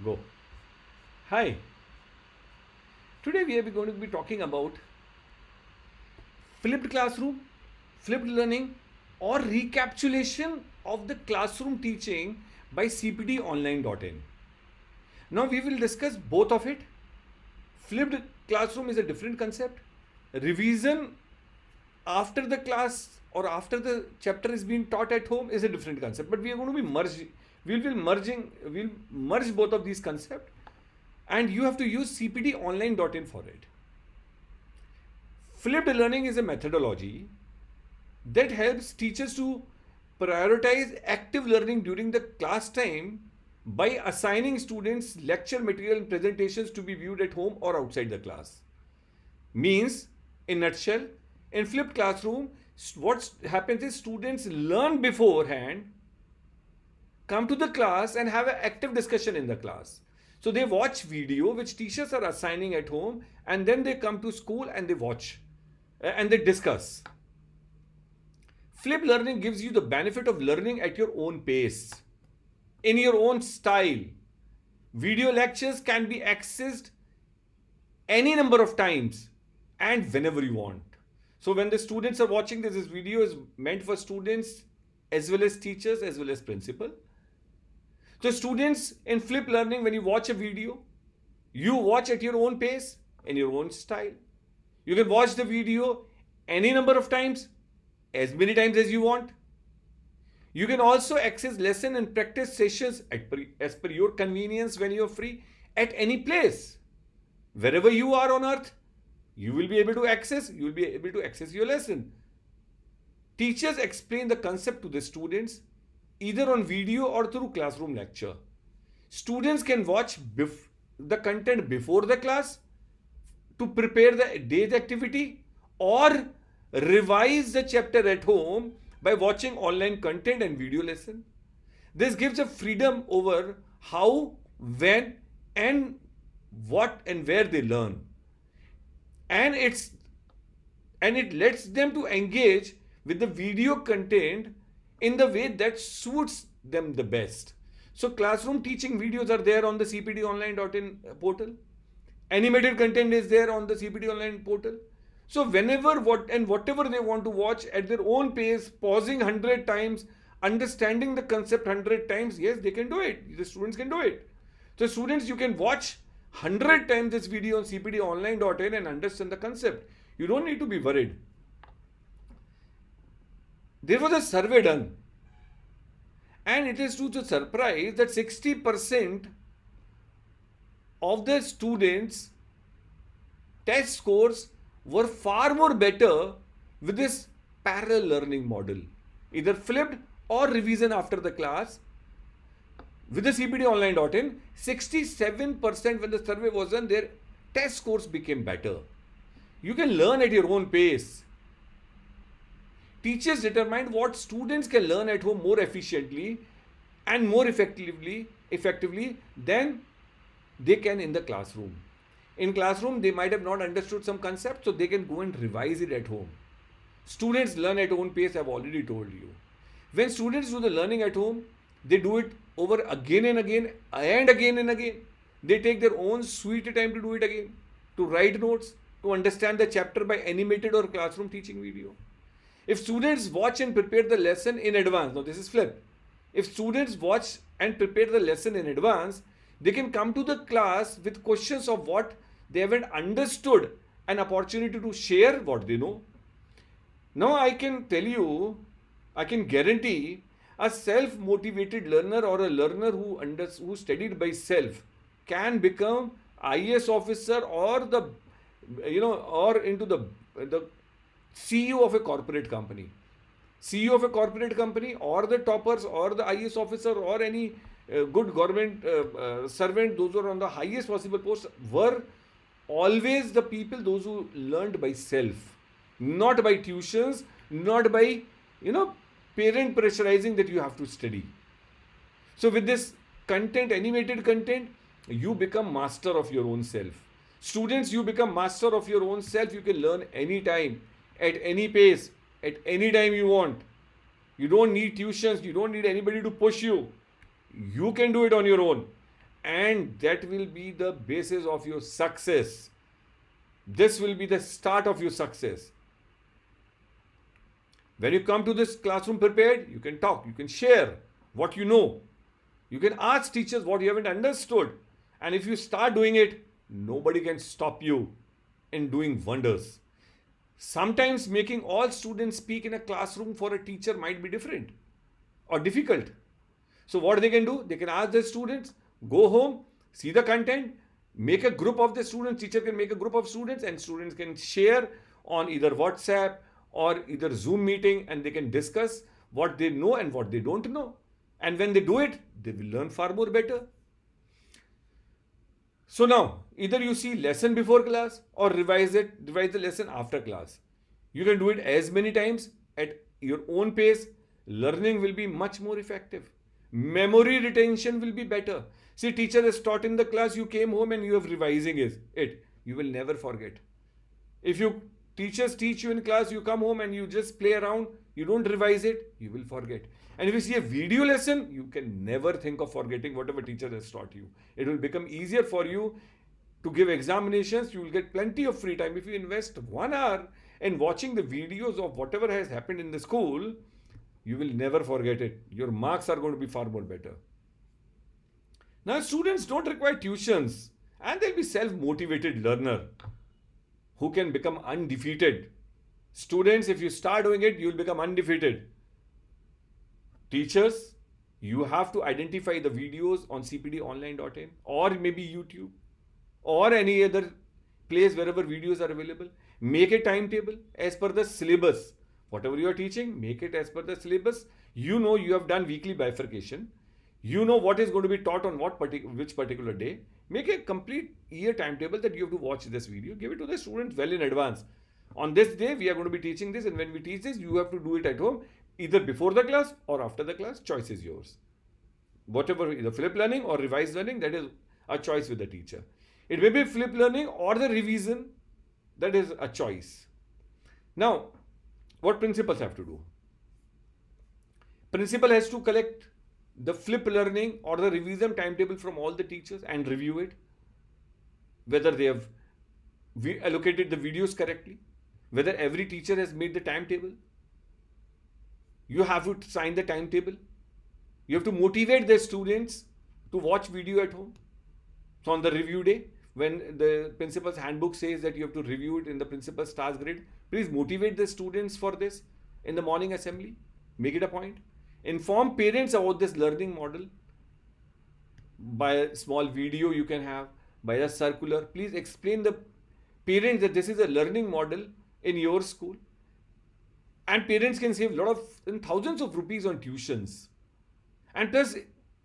Go. Hi. Today we are going to be talking about flipped classroom, flipped learning, or recapitulation of the classroom teaching by cpdonline.in. Now we will discuss both of it. Flipped classroom is a different concept. Revision after the class or after the chapter is being taught at home is a different concept. But we are going to be merged. We'll merge both of these concepts, and you have to use cpdonline.in for it. Flipped learning is a methodology that helps teachers to prioritize active learning during the class time by assigning students lecture material and presentations to be viewed at home or outside the class. Means, in nutshell, in flipped classroom, what happens is students learn beforehand, come to the class and have an active discussion in the class. So they watch video which teachers are assigning at home, and then they come to school and they watch and they discuss. Flip learning gives you the benefit of learning at your own pace, in your own style. Video lectures can be accessed any number of times and whenever you want. So when the students are watching this video is meant for students as well as teachers as well as principal. So students in flip learning, when you watch a video, you watch at your own pace, in your own style. You can watch the video any number of times, as many times as you want. You can also access lesson and practice sessions as per your convenience when you're free at any place. Wherever you are on earth, you will be able to access your lesson. Teachers explain the concept to the students either on video or through classroom lecture. Students can watch the content before the class to prepare the day's activity, or revise the chapter at home by watching online content and video lesson. This gives a freedom over how, when, and what and where they learn. And it lets them to engage with the video content in the way that suits them the best. So classroom teaching videos are there on the cpdonline.in portal. Animated content is there on the CPD Online portal. So whatever they want to watch at their own pace, pausing 100 times, understanding the concept 100 times, yes, they can do it. The students can do it. So students, you can watch 100 times this video on cpdonline.in and understand the concept. You don't need to be worried. There was a survey done, and it is to the surprise that 60% of the students' test scores were far more better with this parallel learning model, either flipped or revision after the class. With the cpdonline.in, 67% when the survey was done, their test scores became better. You can learn at your own pace. Teachers determine what students can learn at home more efficiently and more effectively than they can in the classroom. In classroom, they might have not understood some concept, so they can go and revise it at home. Students learn at own pace, I've already told you. When students do the learning at home, they do it over again and again and again and again. They take their own sweet time to do it again, to write notes, to understand the chapter by animated or classroom teaching video. If students watch and prepare the lesson in advance, now this is flip. If students watch and prepare the lesson in advance, they can come to the class with questions of what they haven't understood, an opportunity to share what they know. Now I can tell you, I can guarantee a self-motivated learner or a learner who studied by self can become IAS officer or or into the CEO of a corporate company. CEO of a corporate company, or the toppers, or the IAS officer, or any good government servant, those who are on the highest possible post, were always the people, those who learned by self, not by tuitions, not by, parent pressurizing that you have to study. So with this content, animated content, you become master of your own self. Students, you become master of your own self. You can learn anytime, at any pace, at any time you want. You don't need tuitions. You don't need anybody to push you. You can do it on your own. and that will be the basis of your success. This will be the start of your success. When you come to this classroom prepared, you can talk, you can share what you know. You can ask teachers what you haven't understood. And if you start doing it, nobody can stop you in doing wonders. Sometimes making all students speak in a classroom for a teacher might be different or difficult. So what they can do, they can ask the students, go home, see the content, make a group of the students, teacher can make a group of students, and students can share on either WhatsApp or either Zoom meeting, and they can discuss what they know and what they don't know. And when they do it, they will learn far more better. So now, either you see lesson before class or revise the lesson after class. You can do it as many times at your own pace. Learning will be much more effective. Memory retention will be better. See, teacher has taught in the class, you came home and you have revising it. You will never forget. If you teachers teach you in class, you come home and you just play around, you don't revise it, you will forget. And if you see a video lesson, you can never think of forgetting whatever teacher has taught you. It will become easier for you to give examinations. You will get plenty of free time. If you invest 1 hour in watching the videos of whatever has happened in the school, you will never forget it. Your marks are going to be far more better. Now, students don't require tuitions, and they'll be self-motivated learner who can become undefeated. Students, if you start doing it, you will become undefeated. Teachers, you have to identify the videos on cpdonline.in or maybe YouTube or any other place wherever videos are available. Make a timetable as per the syllabus. Whatever you are teaching, make it as per the syllabus. You know you have done weekly bifurcation. You know what is going to be taught on which particular day. Make a complete year timetable that you have to watch this video. Give it to the students well in advance. On this day, we are going to be teaching this, and when we teach this, you have to do it at home, either before the class or after the class. Choice is yours. Whatever, either flip learning or revised learning, that is a choice with the teacher. It may be flip learning or the revision, that is a choice. Now, what principals have to do? Principal has to collect the flip learning or the revision timetable from all the teachers and review it, whether they have allocated the videos correctly, whether every teacher has made the timetable. You have to sign the timetable. You have to motivate the students to watch video at home. So on the review day, when the principal's handbook says that you have to review it in the principal's task grid, please motivate the students for this in the morning assembly. Make it a point. Inform parents about this learning model by a small video you can have, by a circular. Please explain the parents that this is a learning model in your school. And parents can save a lot of thousands of rupees on tuitions. And plus,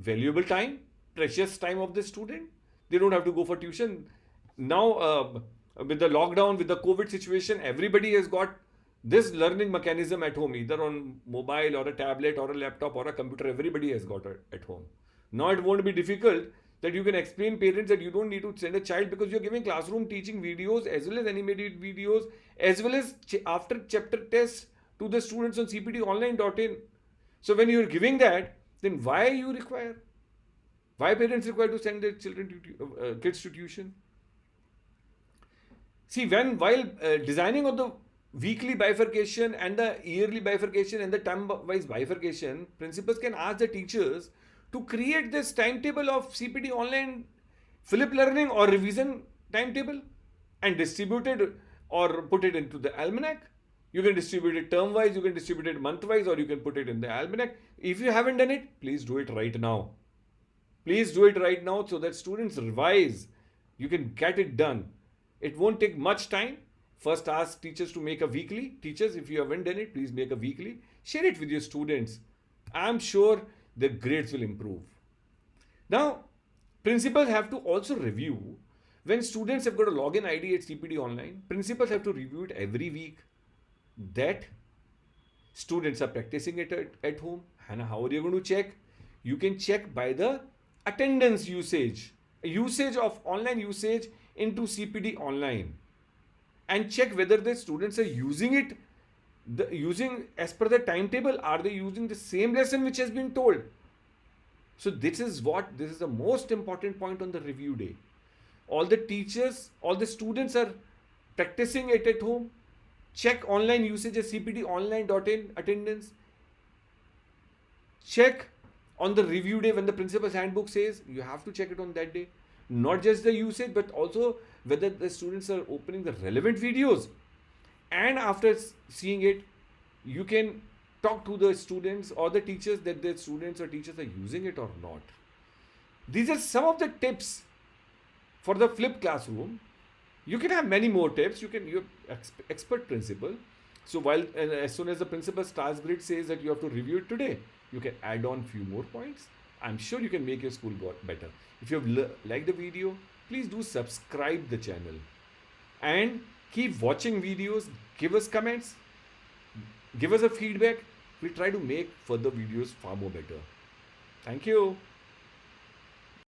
valuable time, precious time of the student. They don't have to go for tuition. Now, with the lockdown, with the COVID situation, everybody has got this learning mechanism at home, either on mobile or a tablet or a laptop or a computer. Everybody has got it at home. Now it won't be difficult that you can explain parents that you don't need to send a child, because you're giving classroom teaching videos as well as animated videos as well as after chapter tests to the students on cpdonline.in. So when you're giving that, then why parents require to send their kids to tuition? See, while designing of the weekly bifurcation and the yearly bifurcation and the term-wise bifurcation, principals can ask the teachers to create this timetable of CPD online flip learning or revision timetable and distribute it or put it into the almanac. You can distribute it term-wise, you can distribute it month-wise, or you can put it in the almanac. If you haven't done it, please do it right now. Please do it right now so that students revise. You can get it done. It won't take much time. First, ask teachers to make a weekly. Teachers, if you haven't done it, please make a weekly. Share it with your students. I'm sure their grades will improve. Now, principals have to also review. When students have got a login ID at CPD Online, principals have to review it every week. That students are practicing it at home. And how are you going to check? You can check by the attendance usage of online usage into CPD Online, and check whether the students are using it, using as per the timetable. Are they using the same lesson which has been told? So this is the most important point on the review day. All the teachers, all the students are practicing it at home. Check online usage at cptonline.in attendance. Check on the review day when the principal's handbook says you have to check it on that day. Not just the usage, but also whether the students are opening the relevant videos. And after seeing it, you can talk to the students or the teachers that the students or teachers are using it or not. These are some of the tips for the flipped classroom. You can have many more tips. You're expert principal. So while as soon as the principal's task grid says that you have to review it today, you can add on few more points. I'm sure you can make your school better. If you have liked the video, please do subscribe the channel and keep watching videos. Give us comments, give us a feedback. We try to make further videos far more better. Thank you.